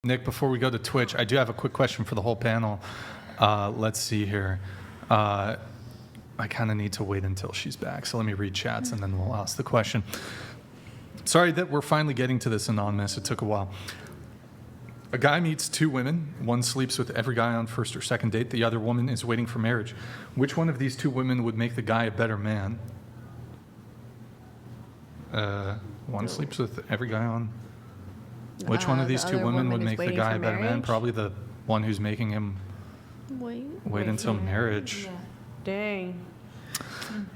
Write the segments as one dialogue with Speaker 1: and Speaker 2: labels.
Speaker 1: Nick, before we go to Twitch, I do have a quick question for the whole panel. Let's see here. I kind of need to wait until she's back, so let me read chats and then we'll ask the question. Sorry that we're finally getting to this, Anonymous. It took a while. A guy meets two women. One sleeps with every guy on first or second date. The other woman is waiting for marriage. Which one of these two women would make the guy a better man? One sleeps with every guy on... Which one of these two women would make the guy a better man? Probably the one who's making him wait until marriage.
Speaker 2: Yeah. Dang.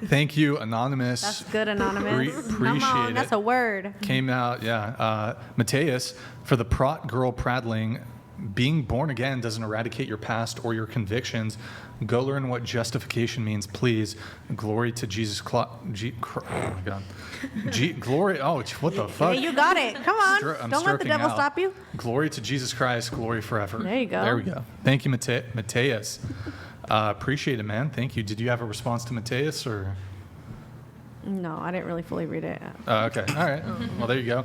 Speaker 1: Thank you, Anonymous.
Speaker 2: That's good, Anonymous.
Speaker 1: Appreciate it.
Speaker 2: That's a word.
Speaker 1: Came out, yeah. Mateus, for the prot girl prattling, being born again doesn't eradicate your past or your convictions. Go learn what justification means, please. Glory to Jesus. Oh my God. Glory. Oh, what the fuck?
Speaker 2: Hey, you got it. Come on. Don't let the devil stop you.
Speaker 1: Glory to Jesus Christ. Glory forever.
Speaker 2: There you go.
Speaker 1: There we go. Thank you, Mateus. Appreciate it, man. Thank you. Did you have a response to Mateus or?
Speaker 2: No, I didn't really fully read it.
Speaker 1: Okay. All right. Well, there you go.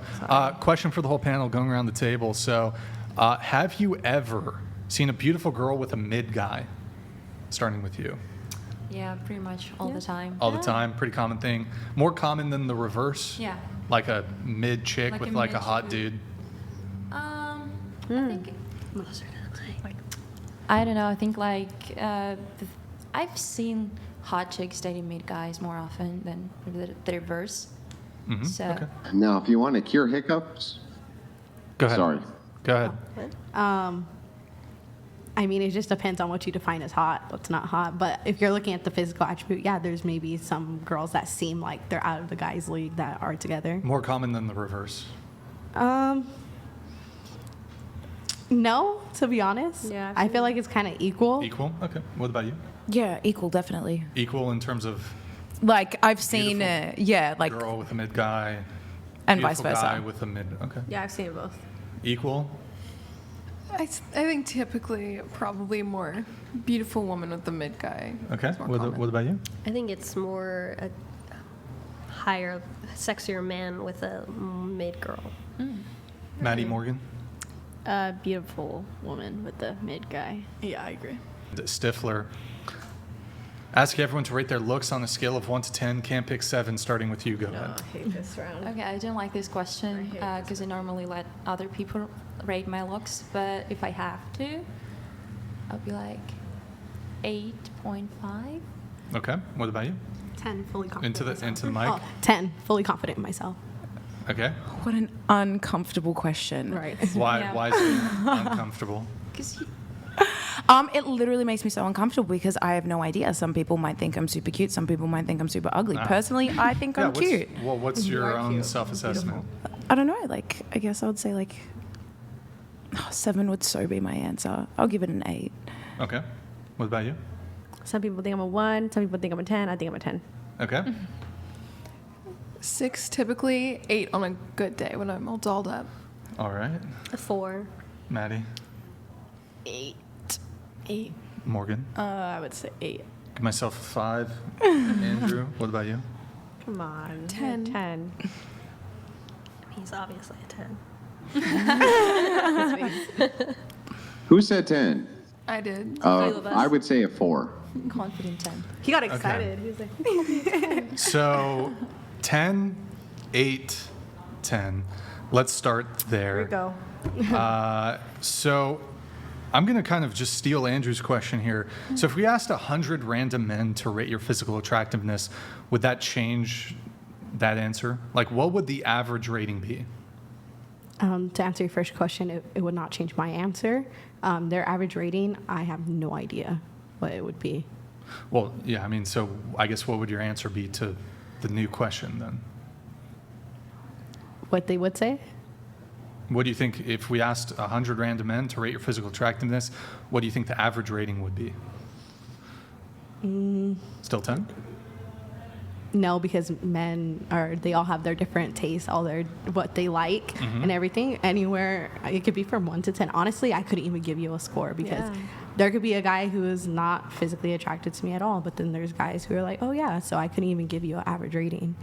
Speaker 1: Question for the whole panel going around the table. So, have you ever seen a beautiful girl with a mid guy? Starting with you.
Speaker 3: Yeah, pretty much all the time.
Speaker 1: All the time. Pretty common thing. More common than the reverse?
Speaker 3: Yeah.
Speaker 1: Like a mid chick
Speaker 3: Like
Speaker 1: with
Speaker 3: a
Speaker 1: like a
Speaker 3: mid
Speaker 1: hot
Speaker 3: chick.
Speaker 1: dude?
Speaker 3: I think... I don't know. I think like I've seen hot chicks dating mid guys more often than the reverse.
Speaker 1: Mm-hmm.
Speaker 3: So
Speaker 1: Okay.
Speaker 4: Now, if you want to cure hiccups,
Speaker 1: Go ahead.
Speaker 4: sorry.
Speaker 1: Go ahead.
Speaker 2: I mean, it just depends on what you define as hot, what's not hot. But if you're looking at the physical attribute, yeah, there's maybe some girls that seem like they're out of the guys' league that are together.
Speaker 1: More common than the reverse.
Speaker 2: No, to be honest.
Speaker 5: Yeah,
Speaker 2: I feel like it's kind of equal.
Speaker 1: Equal? Okay. What about you?
Speaker 6: Yeah, equal, definitely.
Speaker 1: Equal in terms of
Speaker 6: Like, I've seen,
Speaker 1: Beautiful
Speaker 6: like,
Speaker 1: girl with a mid guy,
Speaker 6: and vice
Speaker 1: beautiful guy
Speaker 6: versa.
Speaker 1: with a mid. Okay.
Speaker 5: Yeah, I've seen it both.
Speaker 1: Equal.
Speaker 7: I think typically probably more beautiful woman with the mid guy.
Speaker 1: Okay.
Speaker 7: is more
Speaker 1: What
Speaker 7: common.
Speaker 1: about you?
Speaker 5: I think it's more a higher, sexier man with a mid girl.
Speaker 1: Maddie Morgan.
Speaker 8: A beautiful woman with the mid guy.
Speaker 6: Yeah, I agree.
Speaker 1: Stifler. Ask everyone to rate their looks on a scale of 1 to 10. Can't pick 7, starting with you. Go ahead.
Speaker 8: I hate this round.
Speaker 3: okay, I don't like this question because I normally let other people rate my looks. But if I have to, I'll be like 8.5.
Speaker 1: Okay. What about you?
Speaker 2: 10, fully confident.
Speaker 1: Into the mic.
Speaker 2: 10, fully confident in myself.
Speaker 1: Okay.
Speaker 6: What an uncomfortable question.
Speaker 2: Right.
Speaker 1: Why?
Speaker 3: Yeah.
Speaker 1: Why is it uncomfortable?
Speaker 3: Because
Speaker 6: It literally makes me so uncomfortable because I have no idea. Some people might think I'm super cute. Some people might think I'm super ugly. Personally, I think I'm cute.
Speaker 1: What's your own self-assessment?
Speaker 6: I don't know. Like, I guess I would say like 7 would so be my answer. I'll give it an 8.
Speaker 1: Okay. What about you?
Speaker 2: Some people think I'm a 1. Some people think I'm a 10. I think I'm a 10.
Speaker 1: Okay.
Speaker 7: 6 typically, 8 on a good day when I'm all dolled up.
Speaker 1: All right.
Speaker 5: A 4.
Speaker 1: Maddie.
Speaker 8: 8.
Speaker 1: Morgan.
Speaker 8: I would say 8.
Speaker 1: Give myself a 5. Andrew. What about you?
Speaker 2: Come on.
Speaker 7: 10.
Speaker 2: 10.
Speaker 5: He's obviously a 10.
Speaker 4: Who said 10?
Speaker 7: I did.
Speaker 4: I would say a 4.
Speaker 3: confident 10.
Speaker 2: He got excited. He was like,
Speaker 1: So 10, 8, 10. Let's start there.
Speaker 2: here we go.
Speaker 1: So I'm going to kind of just steal Andrew's question here. So if we asked 100 random men to rate your physical attractiveness, would that change that answer? Like, what would the average rating be?
Speaker 2: To answer your first question, it would not change my answer. Their average rating, I have no idea what it would be.
Speaker 1: Well, yeah, I mean, so I guess what would your answer be to the new question then?
Speaker 2: What they would say?
Speaker 1: What do you think, if we asked 100 random men to rate your physical attractiveness, what do you think the average rating would be? Still 10?
Speaker 2: No, because they all have their different tastes, what they like and everything. Anywhere, it could be from 1 to 10. Honestly, I couldn't even give you a score because there could be a guy who is not physically attracted to me at all, but then there's guys who are like, oh yeah, so I couldn't even give you an average rating.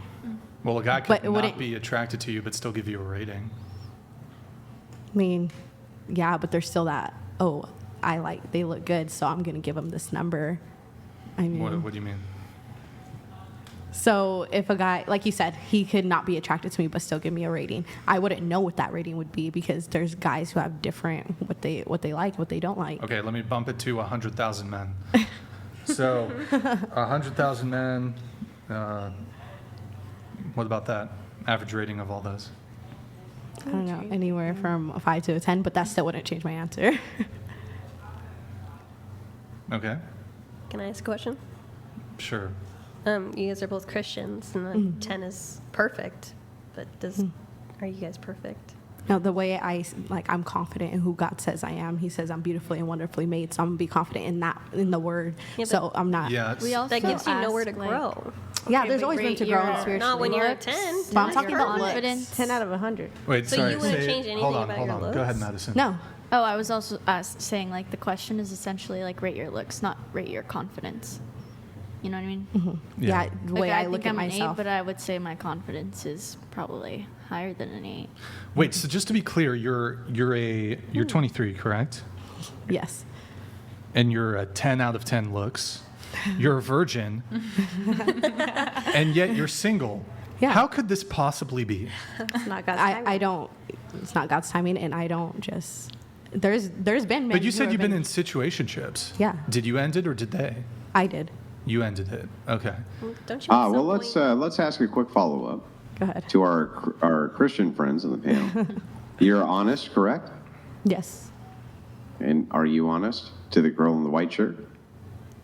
Speaker 1: Well, a guy
Speaker 2: But
Speaker 1: could
Speaker 2: it
Speaker 1: not
Speaker 2: wouldn't-
Speaker 1: be attracted to you but still give you a rating.
Speaker 2: I mean, yeah, but there's still that, oh, they look good, so I'm going to give them this number. I mean,
Speaker 1: What do you mean?
Speaker 2: so if a guy, like you said, he could not be attracted to me but still give me a rating, I wouldn't know what that rating would be because there's guys who have different what they like, what they don't like.
Speaker 1: Okay, let me bump it to 100,000 men. So 100,000 men. What about that? Average rating of all those?
Speaker 2: I don't know, anywhere from a 5 to a 10, but that still wouldn't change my answer.
Speaker 1: Okay,
Speaker 5: Can I ask a question?
Speaker 1: sure.
Speaker 5: You guys are both Christians, and the 10 is perfect. But are you guys perfect?
Speaker 2: No, the way I'm confident in who God says I am. He says I'm beautifully and wonderfully made, so I'm gonna be confident in the word.
Speaker 5: Yeah,
Speaker 2: so I'm not.
Speaker 1: Yeah, it's,
Speaker 8: We also
Speaker 5: That gives you nowhere to
Speaker 8: ask, like,
Speaker 5: grow.
Speaker 2: Yeah,
Speaker 8: okay,
Speaker 2: there's
Speaker 8: but
Speaker 2: always room
Speaker 8: rate
Speaker 2: to
Speaker 8: your
Speaker 2: grow spiritually.
Speaker 5: Not when you're a
Speaker 8: looks,
Speaker 5: 10.
Speaker 2: But I'm talking
Speaker 5: Your
Speaker 2: about looks.
Speaker 8: confidence.
Speaker 2: 10 out of 100.
Speaker 1: wait,
Speaker 5: So
Speaker 1: sorry.
Speaker 5: you wouldn't
Speaker 1: say-
Speaker 5: change anything
Speaker 1: hold on,
Speaker 5: about
Speaker 1: hold
Speaker 5: your
Speaker 1: on.
Speaker 5: looks?
Speaker 1: Go ahead, Madison.
Speaker 2: No.
Speaker 8: Oh, I was also saying like the question is essentially like rate your looks, not rate your confidence. You know what I mean?
Speaker 2: Yeah,
Speaker 1: Yeah.
Speaker 2: the way
Speaker 8: Like,
Speaker 2: I
Speaker 8: think
Speaker 2: look at
Speaker 8: I'm an
Speaker 2: myself.
Speaker 8: 8, but I would say my confidence is probably higher than an 8.
Speaker 1: Wait, so just to be clear, you're 23, correct?
Speaker 2: Yes.
Speaker 1: And you're a 10 out of 10 looks. You're a virgin. And yet you're single.
Speaker 2: Yeah.
Speaker 1: How could this possibly be?
Speaker 5: It's not God's timing.
Speaker 2: I don't. It's not God's timing, and I don't just. There's been men.
Speaker 1: But you
Speaker 2: who
Speaker 1: said
Speaker 2: have
Speaker 1: you've been in situationships.
Speaker 2: Yeah.
Speaker 1: Did you end it or did they?
Speaker 2: I did.
Speaker 1: You ended it. Okay.
Speaker 5: Don't you? at
Speaker 4: Well,
Speaker 5: some
Speaker 4: let's
Speaker 5: point-
Speaker 4: let's ask a quick follow-up
Speaker 2: Go ahead.
Speaker 4: to our Christian friends on the panel. You're honest, correct?
Speaker 2: Yes.
Speaker 4: And are you honest to the girl in the white shirt?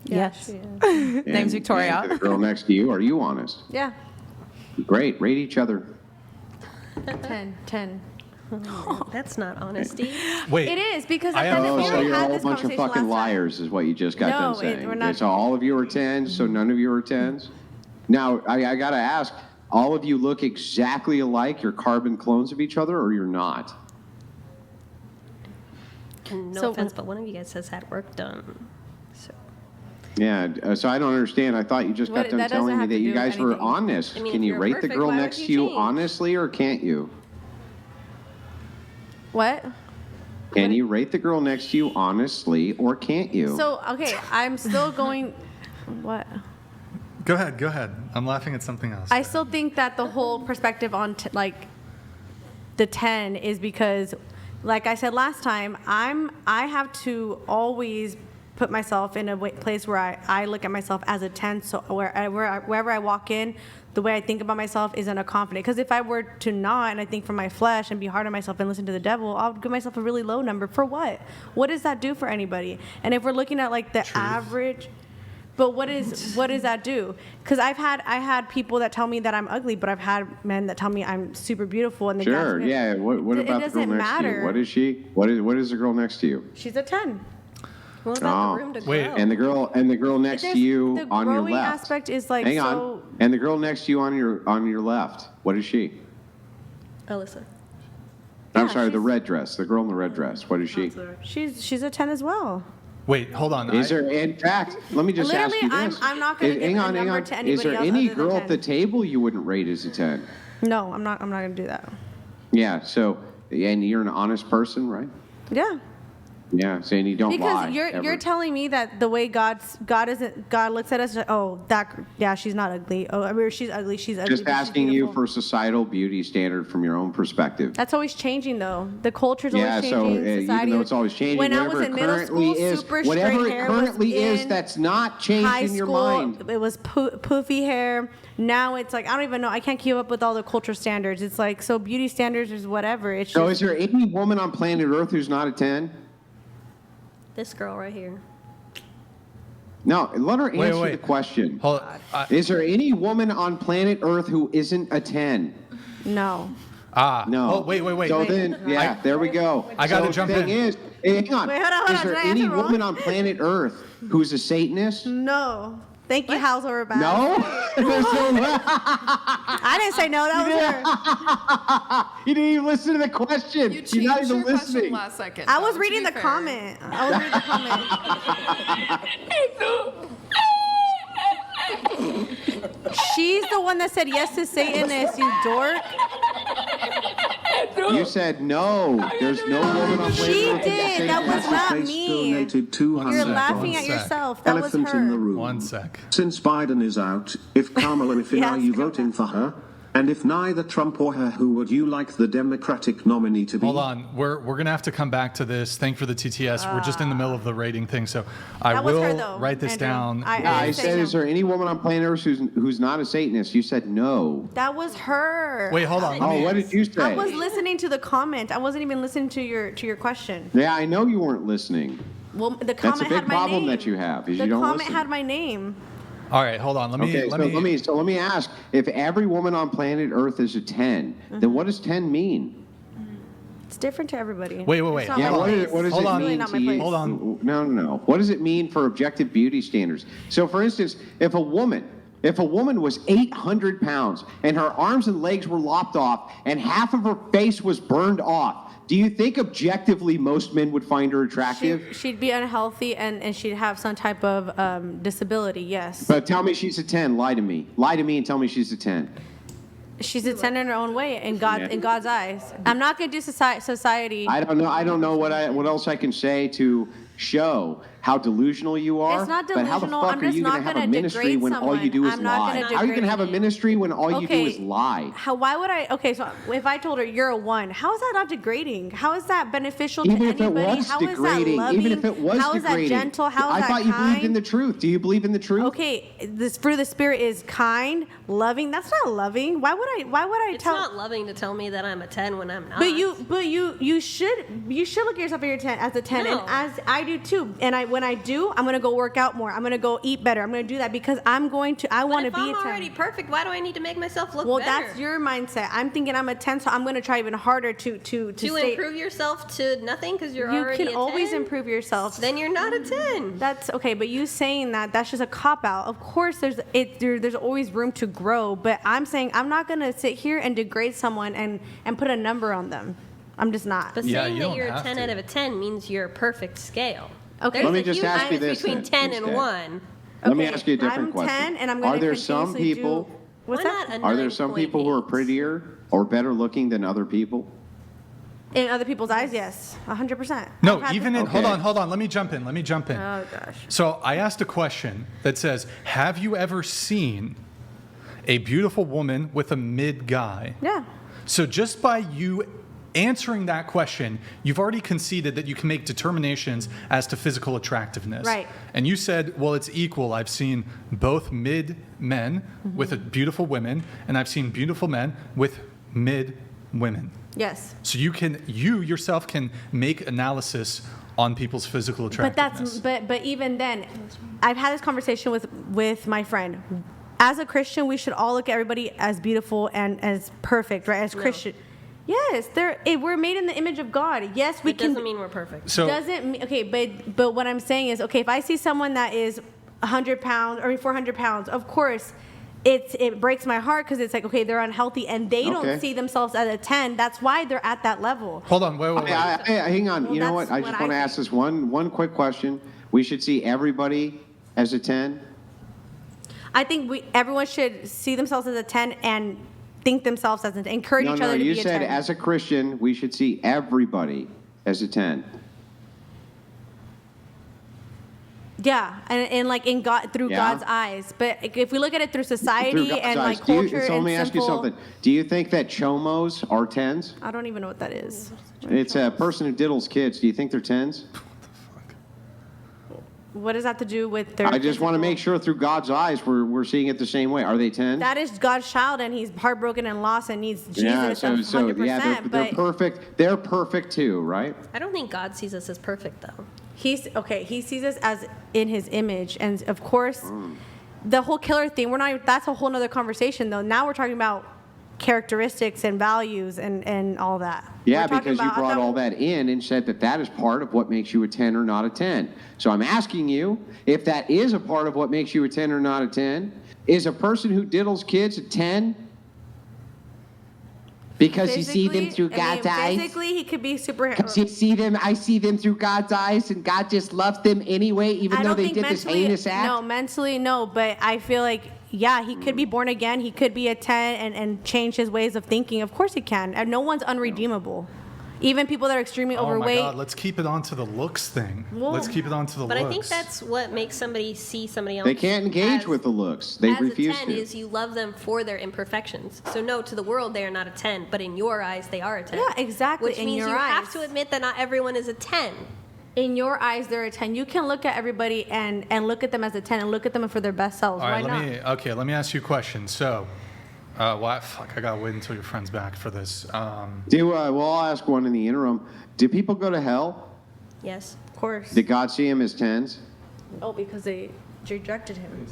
Speaker 2: Yes.
Speaker 4: And-
Speaker 6: Name's Victoria.
Speaker 4: And to the girl next to you, are you honest?
Speaker 2: Yeah.
Speaker 4: Great. Rate each other.
Speaker 2: 10.
Speaker 5: That's not honesty.
Speaker 1: Wait.
Speaker 2: It is because
Speaker 1: I
Speaker 2: at the
Speaker 1: have-
Speaker 2: end
Speaker 4: Oh,
Speaker 2: of
Speaker 4: so
Speaker 2: we
Speaker 4: you're a
Speaker 2: had
Speaker 4: whole
Speaker 2: this
Speaker 4: bunch of
Speaker 2: conversation
Speaker 4: fucking
Speaker 2: last time.
Speaker 4: liars, is what you just got
Speaker 2: No,
Speaker 4: done saying.
Speaker 2: we're not-
Speaker 4: So all of you are 10s, so none of you are 10s. Now, I got to ask, all of you look exactly alike? You're carbon clones of each other, or you're not?
Speaker 5: And no
Speaker 2: So-
Speaker 5: offense, but one of you guys has had work done. So
Speaker 4: Yeah, so I don't understand. I thought you just got
Speaker 2: What-
Speaker 4: done
Speaker 2: that doesn't
Speaker 4: telling me
Speaker 2: have
Speaker 4: that
Speaker 2: to
Speaker 4: you
Speaker 2: do with
Speaker 4: guys were
Speaker 2: anything.
Speaker 4: honest.
Speaker 5: I mean,
Speaker 4: Can
Speaker 5: if
Speaker 4: you
Speaker 5: you're
Speaker 4: rate the
Speaker 5: perfect,
Speaker 4: girl
Speaker 5: why would
Speaker 4: next
Speaker 5: you
Speaker 4: to you
Speaker 5: change?
Speaker 4: honestly, or can't you?
Speaker 2: What?
Speaker 4: Can you rate the girl next to you honestly, or can't you?
Speaker 2: So okay, I'm still going. What?
Speaker 1: Go ahead. I'm laughing at something else.
Speaker 2: I still think that the whole perspective on the 10 is because, like I said last time, I have to always put myself in a place where I look at myself as a 10. So wherever I walk in, the way I think about myself isn't a confident. Because if I were to not, and I think from my flesh and be hard on myself and listen to the devil, I'll give myself a really low number. For what? What does that do for anybody? And if we're looking at like the average. But what does that do? Because I had people that tell me that I'm ugly, but I've had men that tell me I'm super beautiful. And
Speaker 4: Sure, yeah. What
Speaker 2: It
Speaker 4: about the girl
Speaker 2: doesn't
Speaker 4: next to you?
Speaker 2: matter.
Speaker 4: What is she? What is the girl next to you?
Speaker 2: She's a 10.
Speaker 5: what about
Speaker 4: Oh.
Speaker 5: the room to
Speaker 1: Wait.
Speaker 5: grow?
Speaker 4: And the girl next to you
Speaker 2: the
Speaker 4: on your
Speaker 2: growing
Speaker 4: left.
Speaker 2: aspect is like
Speaker 4: Hang
Speaker 2: so.
Speaker 4: on. And the girl next to you on your left. What is she?
Speaker 5: Alyssa.
Speaker 4: I'm
Speaker 2: Yeah,
Speaker 4: sorry, the
Speaker 2: she's-
Speaker 4: red dress. The girl in the red dress. What is she?
Speaker 2: She's a 10 as well.
Speaker 1: Wait, hold on.
Speaker 4: Is there, in fact, let me just ask
Speaker 2: Literally,
Speaker 4: you this.
Speaker 2: I'm not gonna give
Speaker 4: Hang
Speaker 2: a
Speaker 4: on, hang
Speaker 2: number
Speaker 4: on.
Speaker 2: to
Speaker 4: Is
Speaker 2: anybody
Speaker 4: there
Speaker 2: else
Speaker 4: any
Speaker 2: other than
Speaker 4: girl at the
Speaker 2: 10.
Speaker 4: table you wouldn't rate as a 10?
Speaker 2: No, I'm not gonna do that.
Speaker 4: Yeah, so, and you're an honest person, right?
Speaker 2: Yeah.
Speaker 4: Yeah, saying you don't lie.
Speaker 2: Because you're
Speaker 4: ever.
Speaker 2: telling me that the way God looks at us, she's not ugly. Oh, I mean, she's ugly. She's ugly.
Speaker 4: Just
Speaker 2: but she's
Speaker 4: asking you
Speaker 2: beautiful.
Speaker 4: for societal beauty standard from your own perspective.
Speaker 2: That's always changing, though. The culture's
Speaker 4: Yeah,
Speaker 2: always
Speaker 4: so
Speaker 2: changing.
Speaker 4: even
Speaker 2: Society.
Speaker 4: though it's always changing,
Speaker 2: When I
Speaker 4: whatever
Speaker 2: was
Speaker 4: it
Speaker 2: in middle
Speaker 4: currently
Speaker 2: school,
Speaker 4: is,
Speaker 2: super
Speaker 4: whatever
Speaker 2: straight
Speaker 4: it
Speaker 2: hair
Speaker 4: currently
Speaker 2: was
Speaker 4: is,
Speaker 2: in.
Speaker 4: that's not changed
Speaker 2: High
Speaker 4: in your
Speaker 2: school,
Speaker 4: mind.
Speaker 2: it was poofy hair. Now it's like I don't even know. I can't keep up with all the culture standards. It's like so beauty standards is whatever. It's
Speaker 4: So
Speaker 2: just
Speaker 4: is there any woman on planet Earth who's not a 10?
Speaker 5: This girl right here.
Speaker 4: No, let her answer
Speaker 1: wait.
Speaker 4: the question.
Speaker 1: Hold,
Speaker 4: Is there any woman on planet Earth who isn't a 10?
Speaker 2: no.
Speaker 4: No.
Speaker 1: Oh, wait.
Speaker 4: So then, yeah, there we go.
Speaker 1: I gotta
Speaker 4: So
Speaker 1: jump
Speaker 4: the thing
Speaker 1: in.
Speaker 4: is, hey, hang on.
Speaker 2: Wait, hold on,
Speaker 4: Is there
Speaker 2: did I
Speaker 4: any
Speaker 2: answer wrong?
Speaker 4: woman on planet Earth who's a Satanist?
Speaker 2: No. Thank you, How's over back.
Speaker 4: No? There's no-
Speaker 2: I didn't say no. That was her.
Speaker 4: You didn't even listen to the question.
Speaker 7: You
Speaker 4: You're
Speaker 7: changed
Speaker 4: not even
Speaker 7: your question
Speaker 4: listening.
Speaker 7: last second.
Speaker 2: I
Speaker 7: though,
Speaker 2: was
Speaker 7: to
Speaker 2: reading
Speaker 7: be
Speaker 2: the
Speaker 7: fair.
Speaker 2: comment. I was reading the comment. She's the one that said yes to Satanist, you dork.
Speaker 4: You said no. There's no woman on planet
Speaker 2: She
Speaker 4: Earth who's
Speaker 2: did.
Speaker 4: a
Speaker 2: That was
Speaker 4: Satanist.
Speaker 2: not
Speaker 9: Face
Speaker 2: me.
Speaker 9: donated 200.
Speaker 2: You're
Speaker 1: sec,
Speaker 2: laughing
Speaker 1: one
Speaker 2: at
Speaker 1: sec.
Speaker 2: yourself. That was
Speaker 9: Elephant in the
Speaker 2: her.
Speaker 9: room.
Speaker 1: 1 sec.
Speaker 9: Since Biden is out, if Kamala, if
Speaker 2: Yes,
Speaker 9: are you
Speaker 2: come
Speaker 9: voting
Speaker 2: back.
Speaker 9: for her? And if neither Trump or her, who would you like the Democratic nominee to be?
Speaker 1: Hold on. We're going to have to come back to this. Thank you for the TTS. We're just in the middle of the rating thing. So I
Speaker 2: That was
Speaker 1: will
Speaker 2: her, though,
Speaker 1: write this
Speaker 2: Andrew.
Speaker 1: down.
Speaker 4: Yeah, I
Speaker 2: didn't say
Speaker 4: said,
Speaker 2: no.
Speaker 4: is there any woman on planet Earth who's not a Satanist? You said no.
Speaker 2: That was her.
Speaker 1: Wait, hold on. Let
Speaker 4: Oh,
Speaker 1: me-
Speaker 4: what did you say?
Speaker 2: I was listening to the comment. I wasn't even listening to your question.
Speaker 4: Yeah, I know you weren't listening.
Speaker 2: Well, the
Speaker 4: That's
Speaker 2: comment
Speaker 4: a big
Speaker 2: had my
Speaker 4: problem
Speaker 2: name.
Speaker 4: that you have, is
Speaker 2: The
Speaker 4: you don't
Speaker 2: comment
Speaker 4: listen.
Speaker 2: had my name.
Speaker 1: All right, hold on. Let me.
Speaker 4: Okay, so let me ask: if every woman on planet Earth is a 10, then what does 10 mean?
Speaker 2: It's different to everybody.
Speaker 1: Wait.
Speaker 2: It's not
Speaker 4: Yeah,
Speaker 2: my
Speaker 4: what,
Speaker 2: place.
Speaker 4: what does
Speaker 1: Hold
Speaker 4: it
Speaker 1: on.
Speaker 4: mean
Speaker 2: Really not
Speaker 4: to
Speaker 2: my
Speaker 4: you?
Speaker 2: place.
Speaker 1: Hold on.
Speaker 4: No. What does it mean for objective beauty standards? So, for instance, if a woman was 800 pounds and her arms and legs were lopped off and half of her face was burned off, do you think objectively most men would find her attractive?
Speaker 2: She'd be unhealthy and she'd have some type of disability, yes.
Speaker 4: But tell me she's a 10. Lie to me. Lie to me and tell me she's a 10.
Speaker 2: She's a 10 in her own way in God's eyes. I'm not going to do society.
Speaker 4: I don't know what else I can say to show how delusional you are.
Speaker 2: It's not
Speaker 4: But how the
Speaker 2: delusional.
Speaker 4: fuck
Speaker 2: I'm
Speaker 4: are
Speaker 2: just
Speaker 4: you
Speaker 2: not
Speaker 4: going to have
Speaker 2: gonna
Speaker 4: a ministry
Speaker 2: degrade
Speaker 4: when all you do
Speaker 2: someone.
Speaker 4: is
Speaker 2: I'm not
Speaker 4: lie?
Speaker 2: gonna
Speaker 4: How are you going to have a
Speaker 2: degrade
Speaker 4: ministry when all you do is lie?
Speaker 2: Why would I? Okay, so if I told her you're a 1, how is that not degrading? How is that beneficial
Speaker 4: Even
Speaker 2: to
Speaker 4: if it
Speaker 2: anybody?
Speaker 4: was
Speaker 2: How is that
Speaker 4: degrading,
Speaker 2: loving?
Speaker 4: even if it was
Speaker 2: How is
Speaker 4: degrading,
Speaker 2: that gentle? How is
Speaker 4: I
Speaker 2: that
Speaker 4: thought you
Speaker 2: kind?
Speaker 4: believed in the truth. Do you believe in the truth?
Speaker 2: Okay, this fruit of the spirit is kind, loving. That's not loving. Why would I
Speaker 5: It's
Speaker 2: tell?
Speaker 5: not loving to tell me that I'm a 10 when I'm not.
Speaker 2: But you should look at yourself as a 10,
Speaker 5: No.
Speaker 2: and as I do too. And when I do, I'm gonna go work out more. I'm gonna go eat better. I'm gonna do that because I want to
Speaker 5: But if
Speaker 2: be
Speaker 5: I'm
Speaker 2: a 10.
Speaker 5: already perfect, why do I need to make myself look
Speaker 2: Well,
Speaker 5: better?
Speaker 2: that's your mindset. I'm thinking I'm a 10, so I'm gonna try even harder to
Speaker 5: to
Speaker 2: stay.
Speaker 5: improve yourself to nothing because you're
Speaker 2: You
Speaker 5: already
Speaker 2: can
Speaker 5: a
Speaker 2: always
Speaker 5: 10?
Speaker 2: improve yourself.
Speaker 5: Then you're not a 10.
Speaker 2: That's okay, but you saying that's just a cop out. Of course, there's always room to grow, but I'm saying I'm not gonna sit here and degrade someone and put a number on them. I'm just not.
Speaker 5: But
Speaker 1: Yeah,
Speaker 5: saying
Speaker 1: you
Speaker 5: that
Speaker 1: don't
Speaker 5: you're a
Speaker 1: have
Speaker 5: 10
Speaker 1: to.
Speaker 5: out of a 10 means you're a perfect scale.
Speaker 2: Okay.
Speaker 5: There's
Speaker 4: Let me
Speaker 5: a
Speaker 4: just
Speaker 5: huge
Speaker 4: ask you
Speaker 5: difference
Speaker 4: this
Speaker 5: between
Speaker 4: then,
Speaker 5: 10 and
Speaker 4: instead.
Speaker 5: 1.
Speaker 4: Let me
Speaker 2: Okay,
Speaker 4: ask you a different
Speaker 2: I'm
Speaker 4: question.
Speaker 2: 10 and I'm
Speaker 4: Are
Speaker 2: gonna
Speaker 4: there some
Speaker 2: continuously
Speaker 4: people?
Speaker 2: do. What's
Speaker 5: Why
Speaker 2: that?
Speaker 5: not a
Speaker 4: Are there some people who are
Speaker 5: 9.8?
Speaker 4: prettier or better looking than other people?
Speaker 2: In other people's eyes, yes, 100%.
Speaker 1: No,
Speaker 2: I've had
Speaker 1: even
Speaker 2: this-
Speaker 1: in. Hold on. Let me jump in.
Speaker 2: Oh gosh.
Speaker 1: So I asked a question that says, have you ever seen a beautiful woman with a mid guy?
Speaker 2: Yeah.
Speaker 1: So just by you answering that question, you've already conceded that you can make determinations as to physical attractiveness.
Speaker 2: Right.
Speaker 1: And you said, well, it's equal. I've seen both mid men with a beautiful women, and I've seen beautiful men with mid women.
Speaker 2: Yes.
Speaker 1: So you yourself can make analysis on people's physical
Speaker 2: But
Speaker 1: attractiveness.
Speaker 2: but even then, I've had this conversation with my friend. As a Christian, we should all look at everybody as beautiful and as perfect, right? As Christian. Yes, we're made in the image of God. Yes, we
Speaker 5: It
Speaker 2: can.
Speaker 5: doesn't mean we're perfect.
Speaker 1: So
Speaker 2: Okay, but what I'm saying is, okay, if I see someone that is 100 pounds or 400 pounds, of course, it breaks my heart because it's like, okay, they're unhealthy and they
Speaker 4: Okay.
Speaker 2: don't see themselves as a 10. That's why they're at that level.
Speaker 1: hold on, wait.
Speaker 4: Hang on.
Speaker 2: Well,
Speaker 4: You know what?
Speaker 2: that's
Speaker 4: I
Speaker 2: what
Speaker 4: just
Speaker 2: I
Speaker 4: want to
Speaker 2: think.
Speaker 4: ask this one quick question. We should see everybody as a 10.
Speaker 2: I think everyone should see themselves as a 10 and think themselves as an encourage each other to
Speaker 4: You
Speaker 2: be a
Speaker 4: said
Speaker 2: 10.
Speaker 4: as a Christian, we should see everybody as a 10.
Speaker 2: Yeah, and like in God through
Speaker 4: Yeah.
Speaker 2: God's eyes. But if we look at it through society
Speaker 4: Through God's
Speaker 2: and
Speaker 4: eyes.
Speaker 2: like culture
Speaker 4: so let
Speaker 2: and
Speaker 4: me ask you
Speaker 2: simple,
Speaker 4: something. Do you think that chomos are 10s?
Speaker 2: I don't even know what that is.
Speaker 4: It's a person who diddles kids. Do you think they're 10s?
Speaker 2: What does that have to do with their?
Speaker 4: I just want to
Speaker 2: physical-
Speaker 4: make sure through God's eyes we're seeing it the same way. Are they 10s?
Speaker 2: That is God's child, and he's heartbroken and lost, and needs Jesus.
Speaker 4: yeah,
Speaker 2: 100%.
Speaker 4: yeah, they're
Speaker 2: but
Speaker 4: perfect. They're perfect too, right?
Speaker 5: I don't think God sees us as perfect, though.
Speaker 2: He sees us as in His image, and of course, the whole killer thing. That's a whole nother conversation, though. Now we're talking about characteristics and values and all that.
Speaker 4: Yeah,
Speaker 2: We're talking
Speaker 4: because you
Speaker 2: about- I
Speaker 4: brought
Speaker 2: thought-
Speaker 4: all that in and said that is part of what makes you a 10 or not a 10. So I'm asking you, if that is a part of what makes you a 10 or not a 10, is a person who diddles kids a 10? Because you see them through God's eyes?
Speaker 2: Physically, he could be super.
Speaker 4: Because you see them, I see them through God's eyes, and God just loves them anyway, even
Speaker 2: I
Speaker 4: though
Speaker 2: don't
Speaker 4: they
Speaker 2: think
Speaker 4: did this
Speaker 2: mentally.
Speaker 4: heinous act?
Speaker 2: No, mentally, no. But I feel like yeah, he could be born again. He could be a 10 and change his ways of thinking. Of course he can. And no one's unredeemable. Even people that are extremely overweight.
Speaker 1: Oh my God, let's keep it on to the looks thing.
Speaker 2: Well,
Speaker 1: let's keep it on to the
Speaker 5: But
Speaker 1: looks.
Speaker 5: I think that's what makes somebody see somebody else.
Speaker 4: They can't engage
Speaker 5: as-
Speaker 4: with the looks. They
Speaker 5: as
Speaker 4: refuse
Speaker 5: a 10
Speaker 4: to.
Speaker 5: is you love them for their imperfections. So no, to the world they are not a 10, but in your eyes they are a 10.
Speaker 2: Yeah, exactly,
Speaker 5: Which
Speaker 2: in
Speaker 5: means
Speaker 2: your
Speaker 5: you have
Speaker 2: eyes.
Speaker 5: to admit that not everyone is a 10.
Speaker 2: In your eyes, they're a 10. You can look at everybody and look at them as a 10 and look at them for their best selves.
Speaker 1: All right,
Speaker 2: Why not?
Speaker 1: let me ask you a question. So, I gotta wait until your friend's back for this.
Speaker 4: Well, I'll ask one in the interim. Do people go to hell?
Speaker 5: Yes.
Speaker 2: Of course.
Speaker 4: Did God see him as 10s?
Speaker 2: Oh, because they rejected him.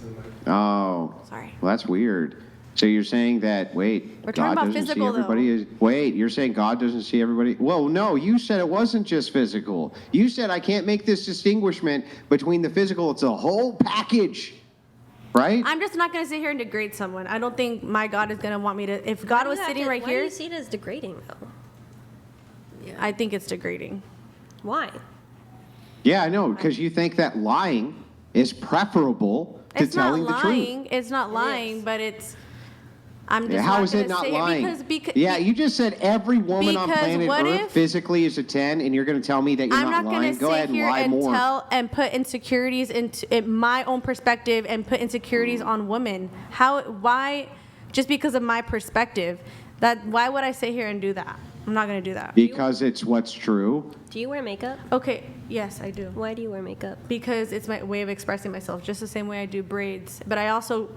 Speaker 4: Oh.
Speaker 2: Sorry.
Speaker 4: Well, that's weird. So you're saying that, wait,
Speaker 2: We're
Speaker 4: God
Speaker 2: talking about
Speaker 4: doesn't see
Speaker 2: physical,
Speaker 4: everybody? Wait, you're saying God doesn't see everybody? Well, no, you said it wasn't just physical. You said I can't make this distinguishment between the physical. It's a whole package, right?
Speaker 2: I'm just not going to sit here and degrade someone. I don't think my God is going to want me to. If God was sitting right
Speaker 5: why do
Speaker 2: here,
Speaker 5: you see it as degrading though?
Speaker 2: I think it's degrading.
Speaker 5: Why?
Speaker 4: Yeah, I know, because you think that lying is preferable to
Speaker 2: It's not
Speaker 4: telling the truth.
Speaker 2: lying. It's not lying, but it's. I'm just
Speaker 4: Yeah, how
Speaker 2: not
Speaker 4: is it
Speaker 2: gonna
Speaker 4: not
Speaker 2: sit here
Speaker 4: lying?
Speaker 2: because
Speaker 4: Yeah, you just said every woman on
Speaker 2: because
Speaker 4: planet
Speaker 2: what
Speaker 4: Earth
Speaker 2: if-
Speaker 4: physically is a 10, and you're going to tell me that you're
Speaker 2: I'm not
Speaker 4: lying?
Speaker 2: going to
Speaker 4: Go ahead
Speaker 2: sit
Speaker 4: and
Speaker 2: here
Speaker 4: lie
Speaker 2: and
Speaker 4: more.
Speaker 2: tell and put insecurities into my own perspective and put insecurities on women. Why? Just because of my perspective. Why would I sit here and do that? I'm not going to do that.
Speaker 4: Because it's what's true.
Speaker 5: Do you wear makeup?
Speaker 2: Okay, yes, I do.
Speaker 5: Why do you wear makeup?
Speaker 2: Because it's my way of expressing myself, just the same way I do braids. But I also,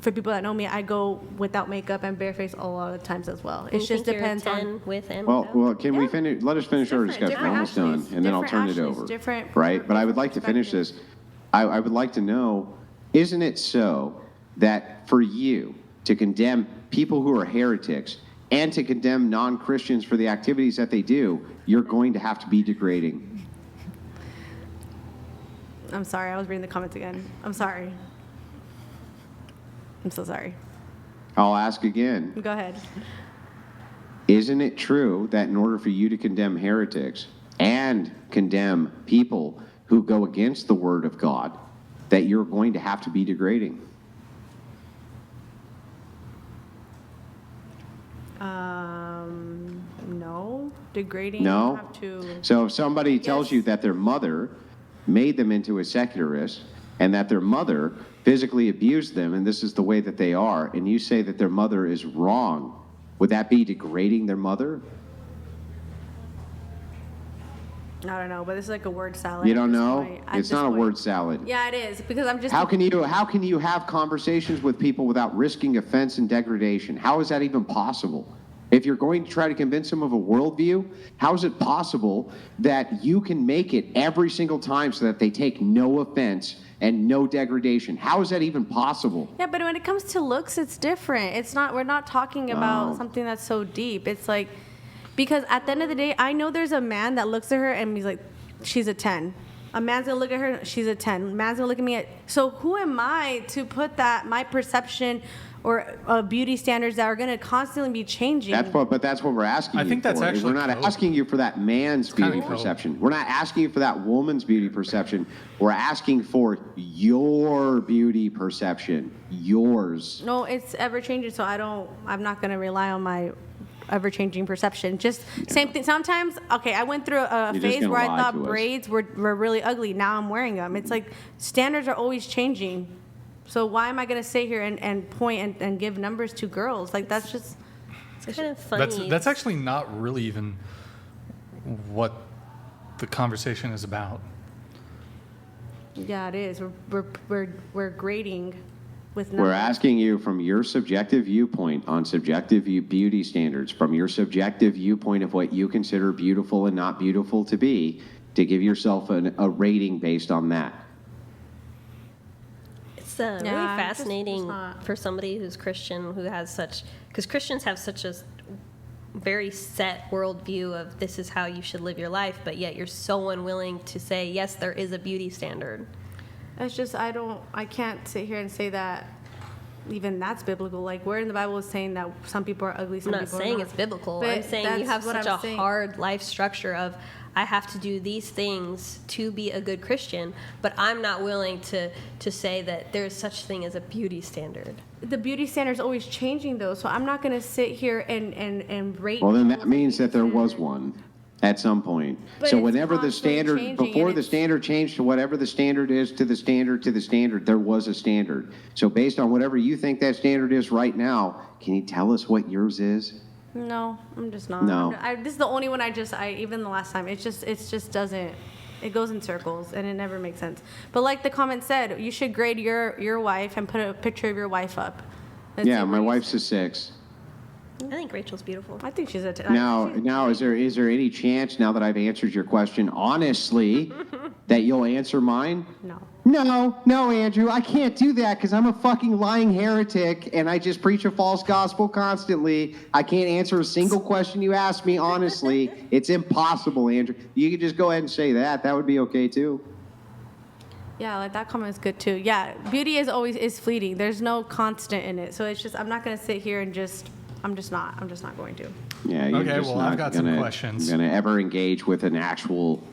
Speaker 2: for people that know me, I go without makeup and bareface a lot of times as well. It
Speaker 5: You
Speaker 2: just
Speaker 5: think you're a
Speaker 2: depends
Speaker 5: 10
Speaker 2: on.
Speaker 5: with and
Speaker 4: Well,
Speaker 5: without?
Speaker 4: can we finish? Let us finish our
Speaker 2: Different-
Speaker 4: discussion. We're almost done,
Speaker 2: different
Speaker 4: and then I'll
Speaker 2: Ashley's,
Speaker 4: turn it
Speaker 2: different
Speaker 4: over.
Speaker 2: Ashley's, different-
Speaker 4: Right, but I would like to finish this. I would like to know: isn't it so that for you to condemn people who are heretics and to condemn non-Christians for the activities that they do, you're going to have to be degrading?
Speaker 2: I'm sorry, I was reading the comments again. I'm sorry. I'm so sorry.
Speaker 4: I'll ask again.
Speaker 2: Go ahead.
Speaker 4: Isn't it true that in order for you to condemn heretics and condemn people who go against the word of God, that you're going to have to be degrading?
Speaker 2: No. Degrading.
Speaker 4: No?
Speaker 2: You have to.
Speaker 4: So if somebody tells
Speaker 2: Yes.
Speaker 4: you that their mother made them into a secularist and that their mother physically abused them and this is the way that they are, and you say that their mother is wrong, would that be degrading their mother?
Speaker 2: I don't know, but this is like a word salad.
Speaker 4: You
Speaker 2: at
Speaker 4: don't
Speaker 2: this
Speaker 4: know?
Speaker 2: point- at
Speaker 4: It's
Speaker 2: this
Speaker 4: not a
Speaker 2: point.
Speaker 4: word salad.
Speaker 2: Yeah, it is because I'm just.
Speaker 4: How can you have conversations with people without risking offense and degradation? How is that even possible? If you're going to try to convince them of a worldview, how is it possible that you can make it every single time so that they take no offense and no degradation? How is that even possible?
Speaker 2: Yeah, but when it comes to looks, it's different. It's not. We're not talking about
Speaker 4: No.
Speaker 2: something that's so deep. It's like because at the end of the day, I know there's a man that looks at her and he's like, she's a 10. A man's gonna look at her, she's a 10. A man's gonna look at me. So who am I to put that my perception or beauty standards that are gonna constantly be changing?
Speaker 4: But that's what we're asking
Speaker 1: I
Speaker 4: you
Speaker 1: think that's
Speaker 4: for.
Speaker 1: actually
Speaker 4: We're not
Speaker 1: code.
Speaker 4: asking you for that man's
Speaker 1: kinda
Speaker 4: beauty
Speaker 1: code.
Speaker 4: perception. We're not asking you for that woman's beauty perception. We're asking for your beauty perception. Yours.
Speaker 2: No, it's ever changing. So I'm not gonna rely on my ever changing perception. Just same thing. Sometimes, okay, I went through a
Speaker 4: You're just
Speaker 2: phase
Speaker 4: gonna
Speaker 2: where I
Speaker 4: lie
Speaker 2: thought
Speaker 4: to us.
Speaker 2: braids were really ugly. Now I'm wearing them. It's like standards are always changing. So why am I gonna sit here and point and give numbers to girls? Like that's just.
Speaker 5: It's kind of funny.
Speaker 1: That's actually not really even what the conversation is about.
Speaker 2: Yeah, it is. We're grading with
Speaker 4: We're
Speaker 2: numbers.
Speaker 4: asking you from your subjective viewpoint on subjective beauty standards, from your subjective viewpoint of what you consider beautiful and not beautiful to be, to give yourself a rating based on that.
Speaker 5: It's
Speaker 2: Yeah,
Speaker 5: really
Speaker 2: it's
Speaker 5: fascinating
Speaker 2: not-
Speaker 5: for somebody who's Christian, who has such, because Christians have such a very set worldview of this is how you should live your life, but yet you're so unwilling to say, yes, there is a beauty standard.
Speaker 2: It's just I can't sit here and say that
Speaker 10: even that's biblical. Like, where in the Bible is saying that some people are ugly, some
Speaker 5: I'm not
Speaker 10: people
Speaker 5: saying
Speaker 10: are not.
Speaker 5: it's biblical.
Speaker 10: But
Speaker 5: I'm saying you
Speaker 10: that's
Speaker 5: have
Speaker 10: what
Speaker 5: such
Speaker 10: I'm
Speaker 5: a
Speaker 10: saying.
Speaker 5: hard life structure of I have to do these things to be a good Christian, but I'm not willing to say that there's such thing as a beauty standard.
Speaker 10: The beauty standard is always changing, though. So I'm not going to sit here and rate.
Speaker 4: Well, then that
Speaker 10: people's
Speaker 4: means that there
Speaker 10: beauty
Speaker 4: was
Speaker 10: standard.
Speaker 4: one at some point.
Speaker 10: But
Speaker 4: So
Speaker 10: it's
Speaker 4: whenever the
Speaker 10: constantly
Speaker 4: standard,
Speaker 10: changing,
Speaker 4: before
Speaker 10: and
Speaker 4: the
Speaker 10: it's-
Speaker 4: standard changed to whatever the standard is to the standard, there was a standard. So based on whatever you think that standard is right now, can you tell us what yours is?
Speaker 10: No, I'm just not.
Speaker 4: No.
Speaker 10: This is the only one even the last time, it just doesn't, it goes in circles and it never makes sense. But like the comment said, you should grade your wife and put a picture of your wife up. And
Speaker 4: Yeah,
Speaker 10: see
Speaker 4: my
Speaker 10: what you
Speaker 4: wife's
Speaker 10: say.
Speaker 4: a 6.
Speaker 5: I think Rachel's beautiful.
Speaker 10: I think she's a 10.
Speaker 4: Now, is there any chance, now that I've answered your question honestly, that you'll answer mine?
Speaker 10: No.
Speaker 4: No, Andrew, I can't do that because I'm a fucking lying heretic and I just preach a false gospel constantly. I can't answer a single question you ask me honestly. It's impossible, Andrew. You could just go ahead and say that. That would be okay too.
Speaker 10: Yeah, like that comment is good too. Yeah, beauty is fleeting. There's no constant in it. So it's just, I'm not going to sit here and I'm just not going to.
Speaker 4: Yeah, you're
Speaker 1: Okay,
Speaker 4: just
Speaker 1: well,
Speaker 4: not
Speaker 1: I've got some
Speaker 4: gonna,
Speaker 1: questions.
Speaker 4: gonna ever engage with an actual,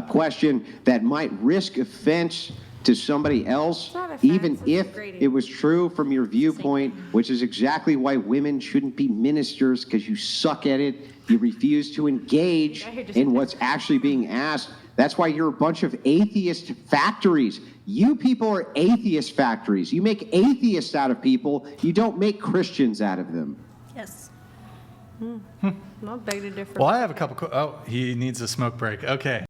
Speaker 4: question that might risk offense to somebody else,
Speaker 10: It's not offense,
Speaker 4: even
Speaker 10: it's
Speaker 4: if
Speaker 10: degrading.
Speaker 4: it was true from your viewpoint, which is exactly why women shouldn't be ministers, because you suck at it. You refuse to engage in what's actually being asked. That's why you're a bunch of atheist factories. You people are atheist factories. You make atheists out of people. You don't make Christians out of them.
Speaker 5: Yes.
Speaker 10: I'll beg to differ.
Speaker 1: Well, I have a couple. He needs a smoke break. Okay.